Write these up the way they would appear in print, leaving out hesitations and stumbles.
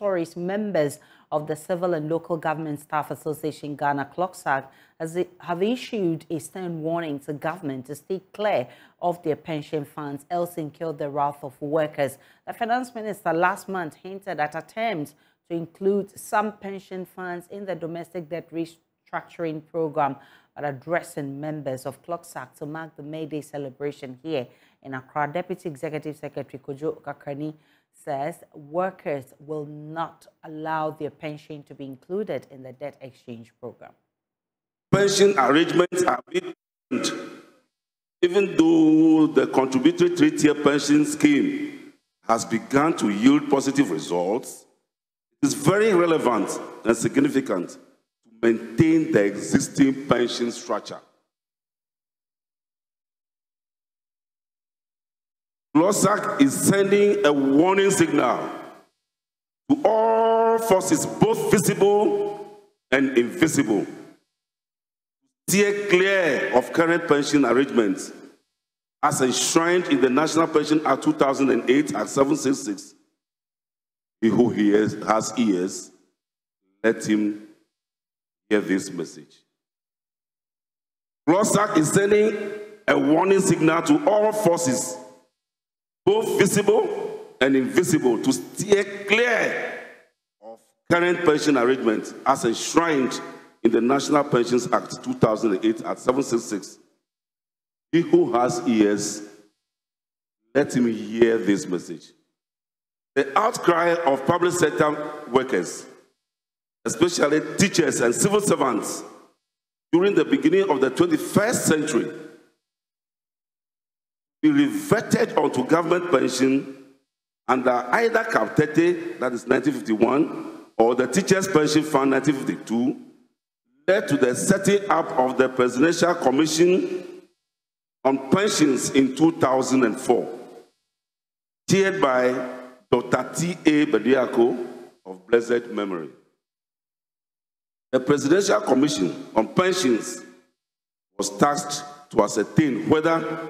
stories, members of the Civil and Local Government Staff Association Ghana CLOGSAG have issued a stern warning to government to stay clear of their pension funds, else incur the wrath of workers. The finance minister last month hinted at attempts to include some pension funds in the domestic debt restructuring program, but addressing members of CLOGSAG to mark the May Day celebration here in Accra. Deputy Executive Secretary Kojo Kakrani says workers will not allow their pension to be included in the debt exchange program. Pension arrangements are being even though the contributory 3-tier pension scheme has begun to yield positive results, it is very relevant and significant to maintain the existing pension structure. CLOGSAG is sending a warning signal to all forces, both visible and invisible, to steer clear of current pension arrangements as enshrined in the National Pension Act 2008 at 766. He who has ears, let him hear this message. CLOGSAG is sending a warning signal to all forces, both visible and invisible, to steer clear of current pension arrangements as enshrined in the National Pensions Act 2008 at 766. He who has ears, let him hear this message. The outcry of public sector workers, especially teachers and civil servants, during the beginning of the 21st century, be reverted onto government pension under either Cap 30, that is 1951, or the Teachers' Pension Fund 1952, led to the setting up of the Presidential Commission on Pensions in 2004, chaired by Dr. T.A. Bediako of blessed memory. The Presidential Commission on Pensions was tasked to ascertain whether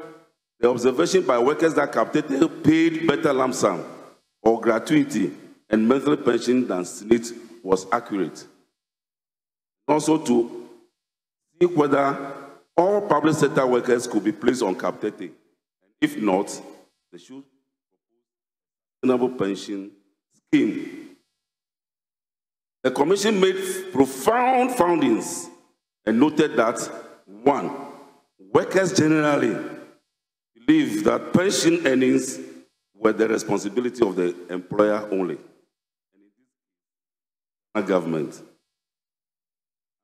the observation by workers that Cap 30 paid better lump sum or gratuity and monthly pension than Senate was accurate. Also to see whether all public sector workers could be placed on Cap 30. And if not, they should propose a sustainable pension scheme. The Commission made profound findings and noted that, 1, workers generally believe that pension earnings were the responsibility of the employer only, and in this case, government.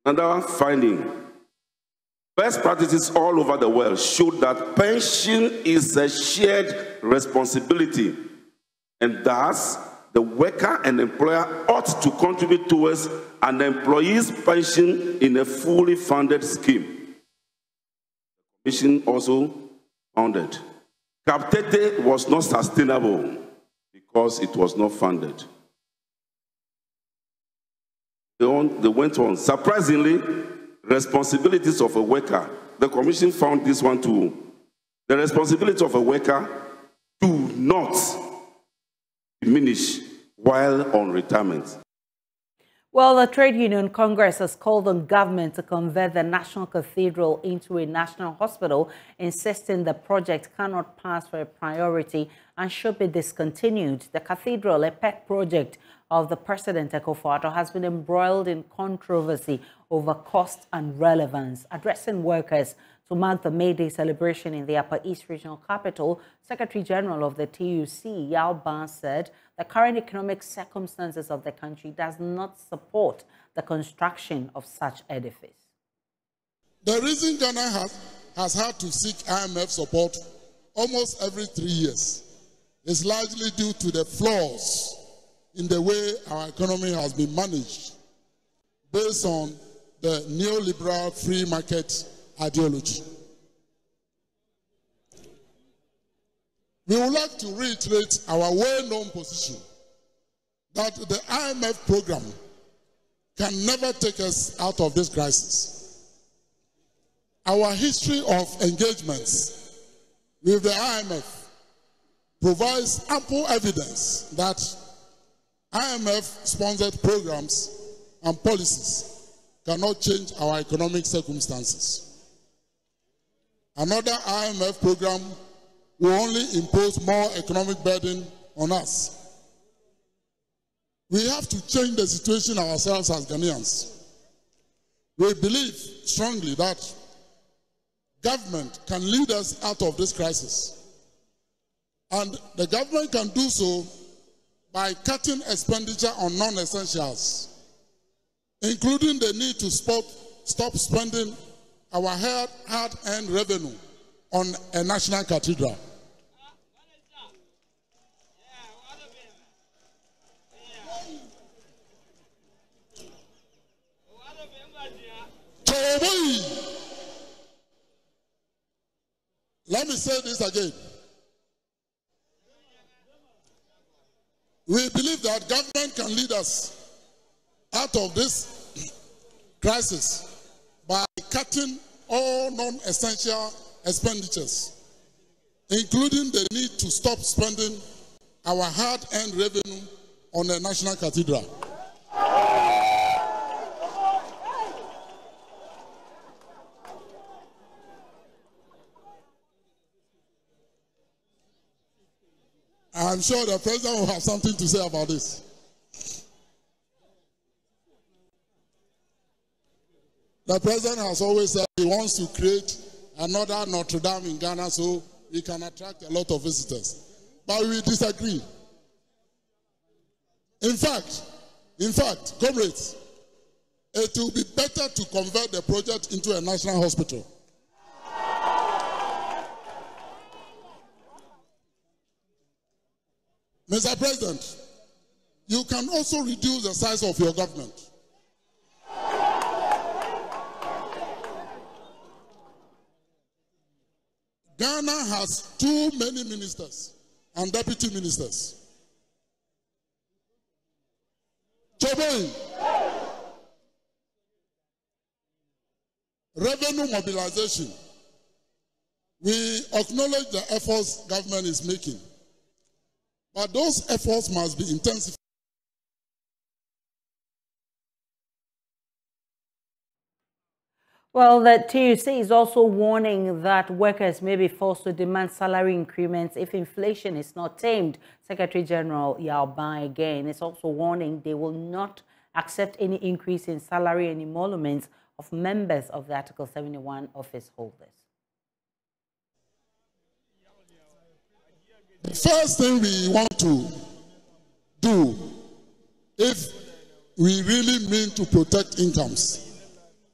Another finding, best practices all over the world showed that pension is a shared responsibility, and thus the worker and employer ought to contribute towards an employee's pension in a fully funded scheme. The Commission also founded Cap 30 was not sustainable because it was not funded. They went on. Surprisingly, responsibilities of a worker, the Commission found this one too. The responsibility of a worker do not diminish while on retirement. Well, the Trade Union Congress has called on government to convert the National Cathedral into a national hospital, insisting the project cannot pass for a priority and should be discontinued. The cathedral, a pet project of the President Akufo-Addo, has been embroiled in controversy over cost and relevance. Addressing workers to mark the May Day celebration in the Upper East Regional Capital, Secretary General of the TUC, Yao Ban, said the current economic circumstances of the country does not support the construction of such edifice. The reason Ghana has had to seek IMF support almost every 3 years is largely due to the flaws in the way our economy has been managed based on the neoliberal free market ideology. We would like to reiterate our well-known position that the IMF program can never take us out of this crisis. Our history of engagements with the IMF provides ample evidence that IMF-sponsored programs and policies cannot change our economic circumstances. Another IMF program will only impose more economic burden on us. We have to change the situation ourselves as Ghanaians. We believe strongly that government can lead us out of this crisis. And the government can do so by cutting expenditure on non-essentials, including the need to stop spending our hard-earned revenue on a national cathedral. Let me say this again. We believe that government can lead us out of this crisis by cutting all non-essential expenditures, including the need to stop spending our hard-earned revenue on a national cathedral. I'm sure the president will have something to say about this. The president has always said he wants to create another Notre Dame in Ghana so we can attract a lot of visitors. But we disagree. In fact, comrades, it will be better to convert the project into a national hospital. Mr. President, you can also reduce the size of your government. Ghana has too many ministers and deputy ministers. Choboy, revenue mobilization. We acknowledge the efforts government is making. But those efforts must be intensified. Well, the TUC is also warning that workers may be forced to demand salary increments if inflation is not tamed. Secretary General Yao Ban again is also warning they will not accept any increase in salary and emoluments of members of the Article 71 office holders. The first thing we want to do, if we really mean to protect incomes,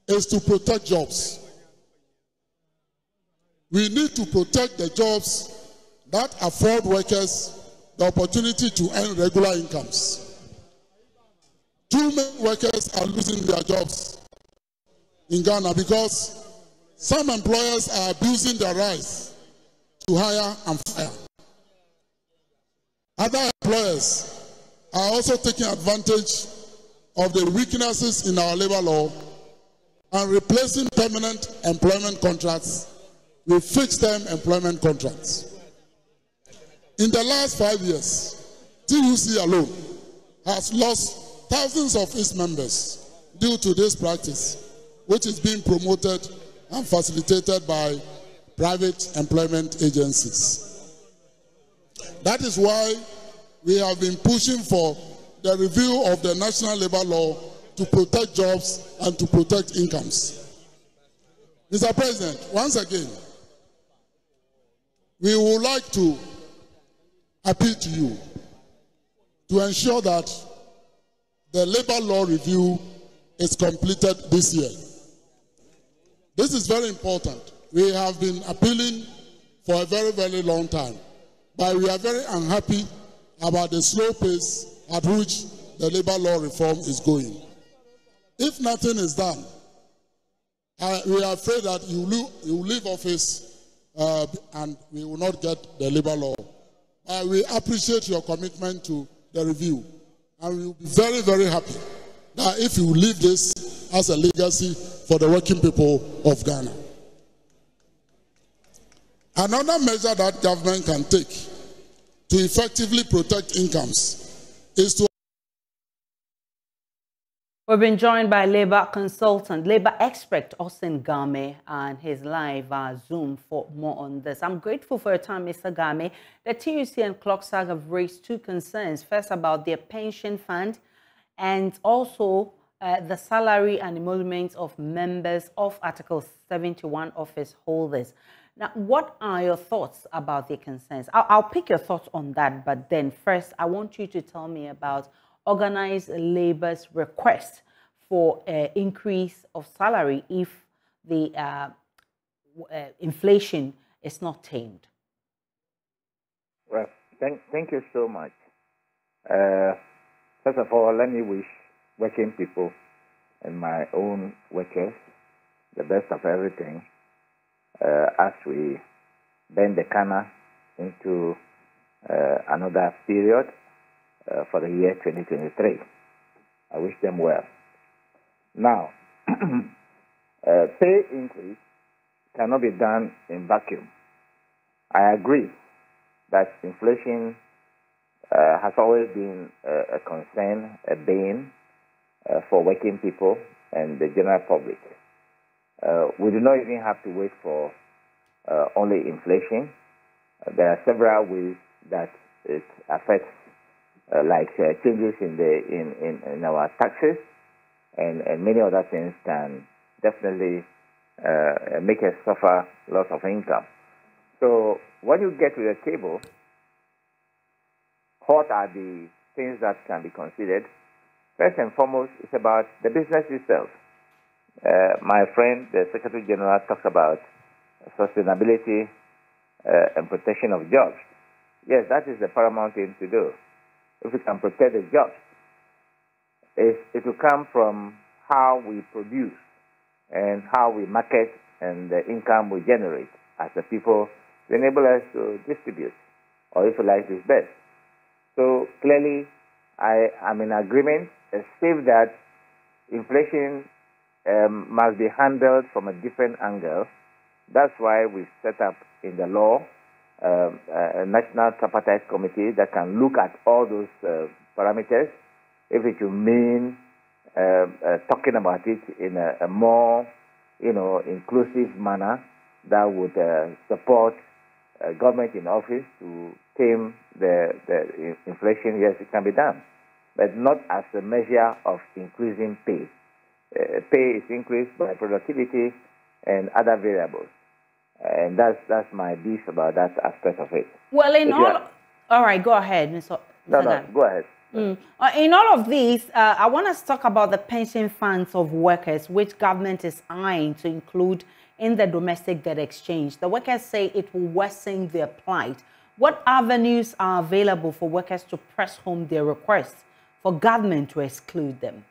is to protect jobs. We need to protect the jobs that afford workers the opportunity to earn regular incomes. Too many workers are losing their jobs in Ghana because some employers are abusing their rights to hire and fire. Other employers are also taking advantage of the weaknesses in our labor law and replacing permanent employment contracts with fixed-term employment contracts. In the last 5 years, TUC alone has lost thousands of its members due to this practice, which is being promoted and facilitated by private employment agencies. That is why we have been pushing for the review of the national labor law to protect jobs and to protect incomes. Mr. President, once again, we would like to appeal to you to ensure that the labor law review is completed this year. This is very important. We have been appealing for a very, very long time, but we are very unhappy about the slow pace at which the labor law reform is going. If nothing is done, we are afraid that you will leave office and we will not get the labor law. We appreciate your commitment to the review, and we will be very, very happy that if you leave this as a legacy for the working people of Ghana. Another measure that government can take to effectively protect incomes is to We've been joined by labor consultant, labor expert Austin Game, and his live Zoom for more on this. I'm grateful for your time, Mr. Game. The TUC and CLOCSAG have raised two concerns. First, about their pension fund, and also the salary and emoluments of members of Article 71 office holders. Now, what are your thoughts about the concerns? I'll pick your thoughts on that, but then first, I want you to tell me about organized labor's request for increase of salary if the inflation is not tamed. Well, thank you so much. First of all, let me wish working people and my own workers the best of everything as we bend the corner into another period for the year 2023. I wish them well. Now, pay increase cannot be done in vacuum. I agree that inflation has always been a concern, a bane for working people and the general public. We do not even have to wait for only inflation. There are several ways that it affects like changes in our taxes and many other things can definitely make us suffer loss of income. So when you get to the table, what are the things that can be considered? First and foremost, it's about the business itself. My friend, the Secretary General, talks about sustainability and protection of jobs. Yes, that is the paramount thing to do. If we can protect the jobs, it will come from how we produce and how we market and the income we generate as the people to enable us to distribute, or if you like, disburse. So clearly, I am in agreement, save that inflation must be handled from a different angle. That's why we set up in the law a National Tripartite Committee that can look at all those parameters, if it will mean talking about it in a more, inclusive manner that would support government in office to tame the inflation. Yes, it can be done, but not as a measure of increasing pay. Pay is increased by productivity and other variables. And that's my beef about that aspect of it. Well, all right, go ahead, Mr. No, go ahead. In all of these, I want us to talk about the pension funds of workers, which government is eyeing to include in the domestic debt exchange. The workers say it will worsen their plight. What avenues are available for workers to press home their requests for government to exclude them?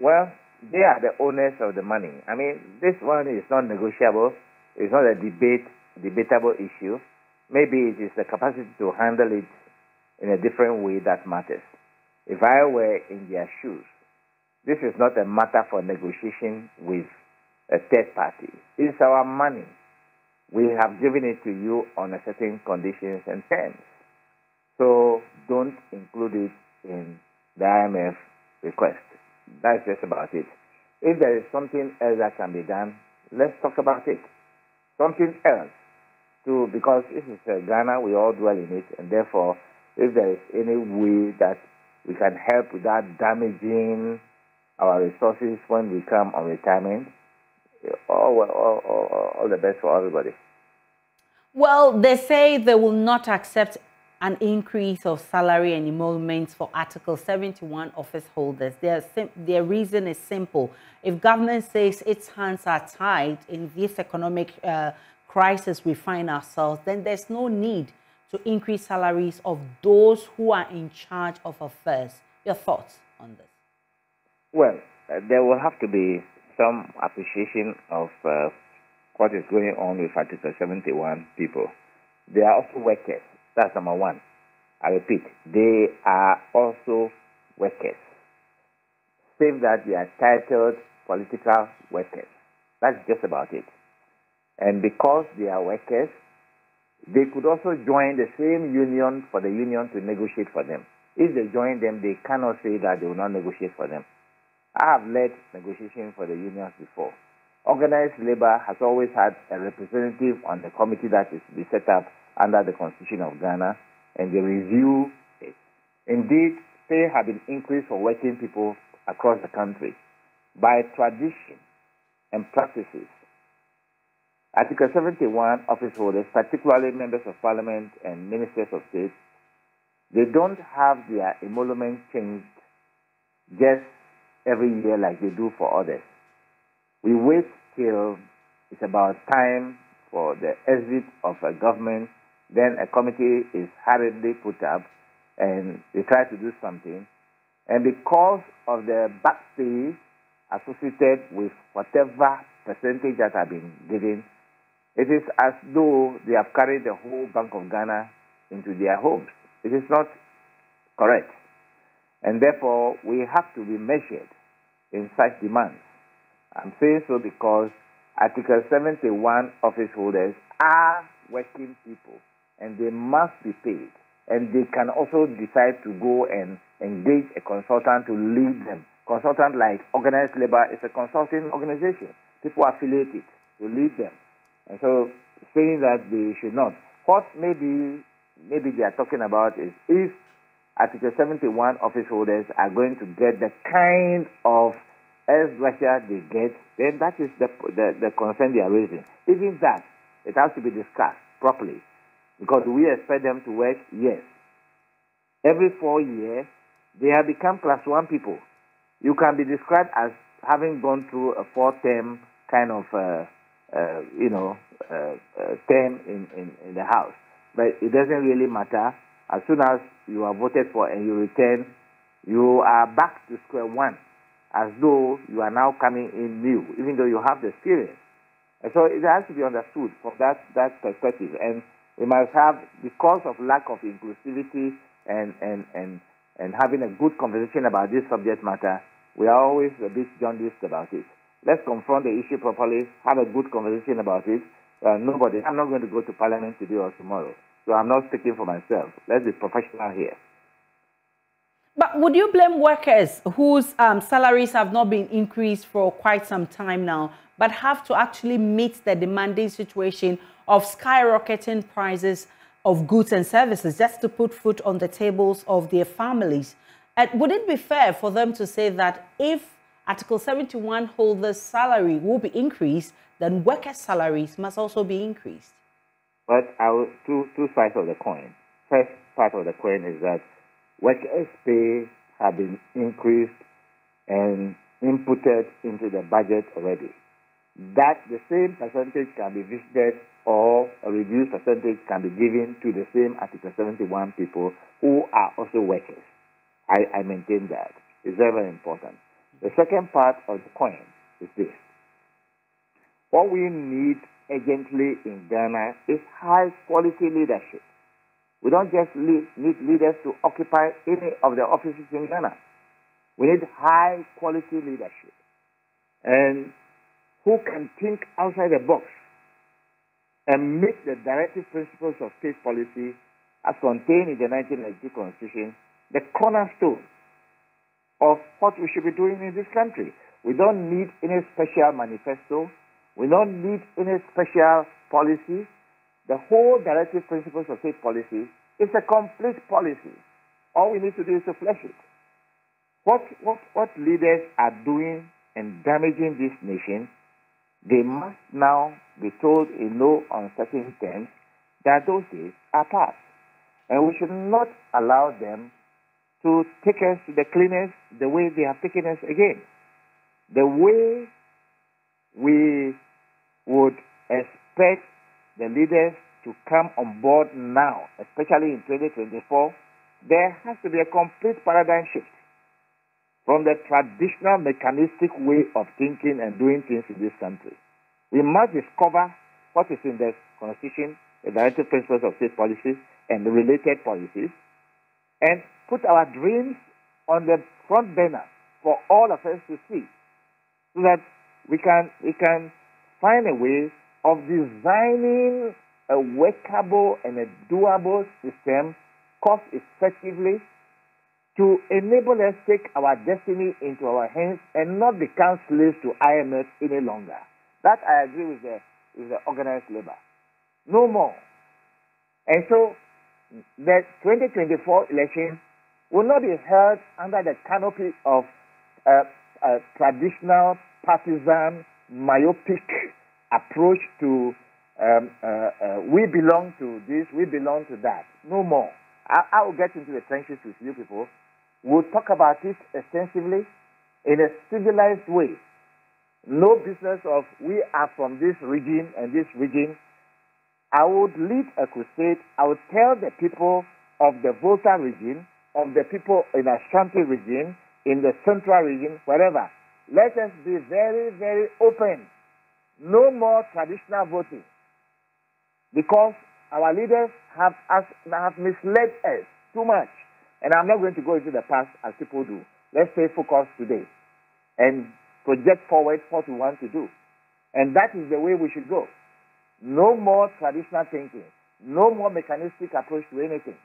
Well, they are the owners of the money. I mean, this one is not negotiable. It's not a debatable issue. Maybe it is the capacity to handle it in a different way that matters. If I were in their shoes, this is not a matter for negotiation with a third party. It's our money. We have given it to you on a certain conditions and terms. So don't include it in the IMF request. That's just about it. If there is something else that can be done, let's talk about it. Something else, too, because this is Ghana, we all dwell in it, and therefore, if there is any way that we can help without damaging our resources when we come on retirement, all the best for everybody. Well, they say they will not accept an increase of salary and emoluments for Article 71 office holders. Their reason is simple. If government says its hands are tied in this economic crisis we find ourselves, then there's no need to increase salaries of those who are in charge of affairs. Your thoughts on this? Well, there will have to be some appreciation of what is going on with Article 71 people. They are also workers. That's number one. I repeat, they are also workers. Save that they are titled political workers. That's just about it. And because they are workers, they could also join the same union for the union to negotiate for them. If they join them, they cannot say that they will not negotiate for them. I have led negotiations for the unions before. Organized labor has always had a representative on the committee that is to be set up under the Constitution of Ghana, and they review it. Indeed, pay has been increased for working people across the country by tradition and practices. Article 71 office holders, particularly members of parliament and ministers of state, they don't have their emolument changed just every year like they do for others. We wait till it's about time for the exit of a government, then a committee is hurriedly put up and they try to do something. And because of the back pay associated with whatever percentage that have been given, it is as though they have carried the whole Bank of Ghana into their homes. It is not correct. And therefore, we have to be measured in such demands. I'm saying so because Article 71 office holders are working people and they must be paid. And they can also decide to go and engage a consultant to lead them. Consultant like organized labor is a consulting organization. People affiliate it to lead them. And so saying that they should not. What maybe they are talking about is if Article 71 office holders are going to get the kind of Russia they get, then that is the concern they are raising. Even that, it has to be discussed properly. Because we expect them to work, yes. Every 4 years, they have become class 1 people. You can be described as having gone through a 4-term kind of term in the House. But it doesn't really matter. As soon as you are voted for and you return, you are back to square one, as though you are now coming in new, even though you have the experience. And so it has to be understood from that perspective. And we must have, because of lack of inclusivity and having a good conversation about this subject matter, we are always a bit jaundiced about it. Let's confront the issue properly, have a good conversation about it. I'm not going to go to Parliament today or tomorrow, so I'm not speaking for myself. Let's be professional here. But would you blame workers whose salaries have not been increased for quite some time now, but have to actually meet the demanding situation of skyrocketing prices of goods and services just to put food on the tables of their families? And would it be fair for them to say that if Article 71 holders' salary will be increased, then workers' salaries must also be increased? But two sides of the coin. First part of the coin is that workers' pay have been increased and inputted into the budget already. That the same percentage can be visited or a reduced percentage can be given to the same Article 71 people who are also workers. I maintain that. It's very, very important. The second part of the coin is this. What we need urgently in Ghana is high-quality leadership. We don't just need leaders to occupy any of the offices in Ghana. We need high-quality leadership. And who can think outside the box and meet the directive principles of state policy as contained in the 1992 Constitution, the cornerstone of what we should be doing in this country. We don't need any special manifesto. We don't need any special policy. The whole directive principles of state policy is a complete policy. All we need to do is to flesh it. What leaders are doing and damaging this nation, they must now be told in no uncertain terms that those days are past. And we should not allow them to take us to the cleaners the way they have taken us again. The way we would expect the leaders to come on board now, especially in 2024, there has to be a complete paradigm shift from the traditional mechanistic way of thinking and doing things in this country. We must discover what is in the Constitution, the directive principles of state policies, and the related policies, and put our dreams on the front burner for all of us to see, so that we can find a way of designing a workable and a doable system cost effectively to enable us take our destiny into our hands and not become slaves to IMF any longer. That I agree with the organized labor. No more. And so the 2024 election will not be held under the canopy of a traditional partisan myopic approach to we belong to this, we belong to that. No more. I will get into the trenches with you people. We'll talk about it extensively in a civilized way. No business of we are from this region and this region. I would lead a crusade. I would tell the people of the Volta region, of the people in Ashanti region, in the Central region, wherever. Let us be very, very open. No more traditional voting. Because our leaders have misled us too much. And I'm not going to go into the past as people do. Let's stay focused today and project forward what we want to do. And that is the way we should go. No more traditional thinking. No more mechanistic approach to anything.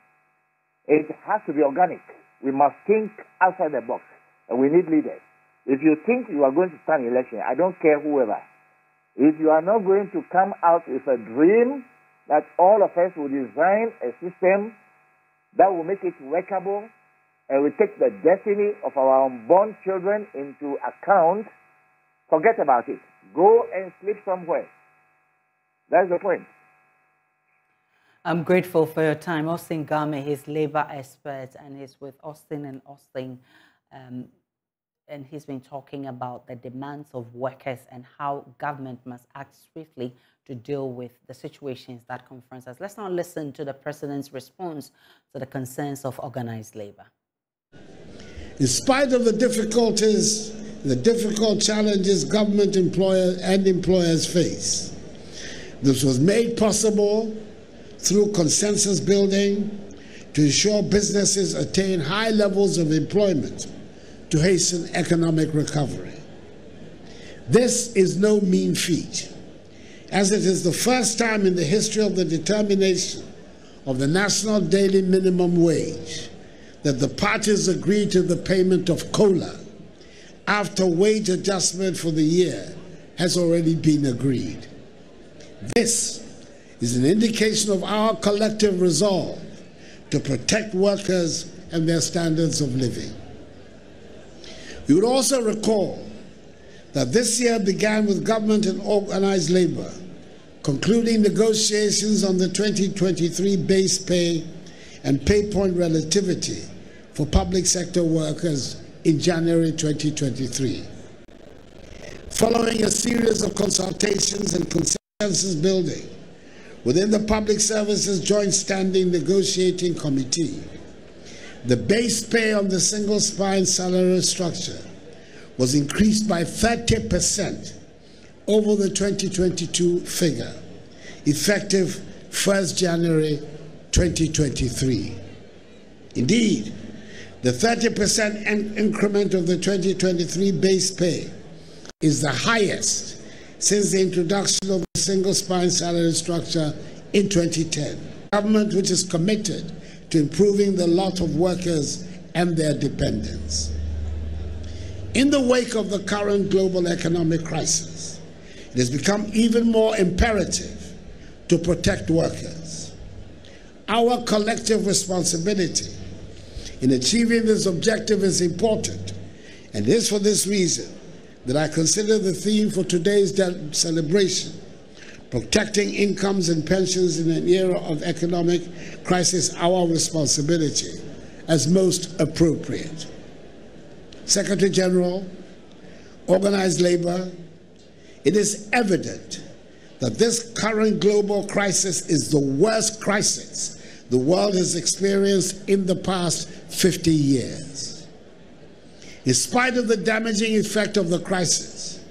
It has to be organic. We must think outside the box. And we need leaders. If you think you are going to stand an election, I don't care whoever. If you are not going to come out with a dream that all of us will design a system that will make it workable and will take the destiny of our unborn children into account, forget about it. Go and sleep somewhere. That's the point. I'm grateful for your time. Austin Game, he's labor expert, and he's with Austin and Austin. And he's been talking about the demands of workers and how government must act swiftly to deal with the situations that confront us. Let's now listen to the president's response to the concerns of organized labor. In spite of the difficulties, the difficult challenges government employers face, this was made possible through consensus building to ensure businesses attain high levels of employment to hasten economic recovery. This is no mean feat, as it is the first time in the history of the determination of the national daily minimum wage that the parties agreed to the payment of COLA after wage adjustment for the year has already been agreed. This is an indication of our collective resolve to protect workers and their standards of living. You would also recall that this year began with government and organized labor concluding negotiations on the 2023 base pay and pay point relativity for public sector workers in January 2023. Following a series of consultations and consensus building within the Public Services Joint Standing Negotiating Committee, the base pay on the single spine salary structure was increased by 30% over the 2022 figure, effective 1st January 2023. Indeed, the 30% increment of the 2023 base pay is the highest since the introduction of the single spine salary structure in 2010. Government which is committed to improving the lot of workers and their dependents. In the wake of the current global economic crisis, it has become even more imperative to protect workers. Our collective responsibility in achieving this objective is important, and it is for this reason that I consider the theme for today's celebration, protecting incomes and pensions in an era of economic crisis, our responsibility, as most appropriate. Secretary General, organized labor, it is evident that this current global crisis is the worst crisis the world has experienced in the past 50 years. In spite of the damaging effect of the crisis,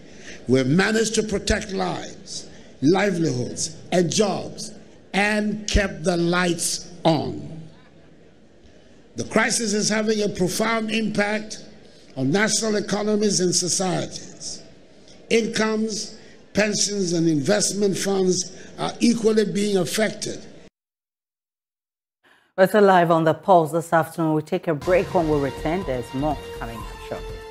we have managed to protect lives, livelihoods, and jobs, and kept the lights on. The crisis is having a profound impact on national economies and societies. Incomes, pensions, and investment funds are equally being affected. We're still live on the Pulse this afternoon. We'll take a break. When we return, there's more coming up shortly.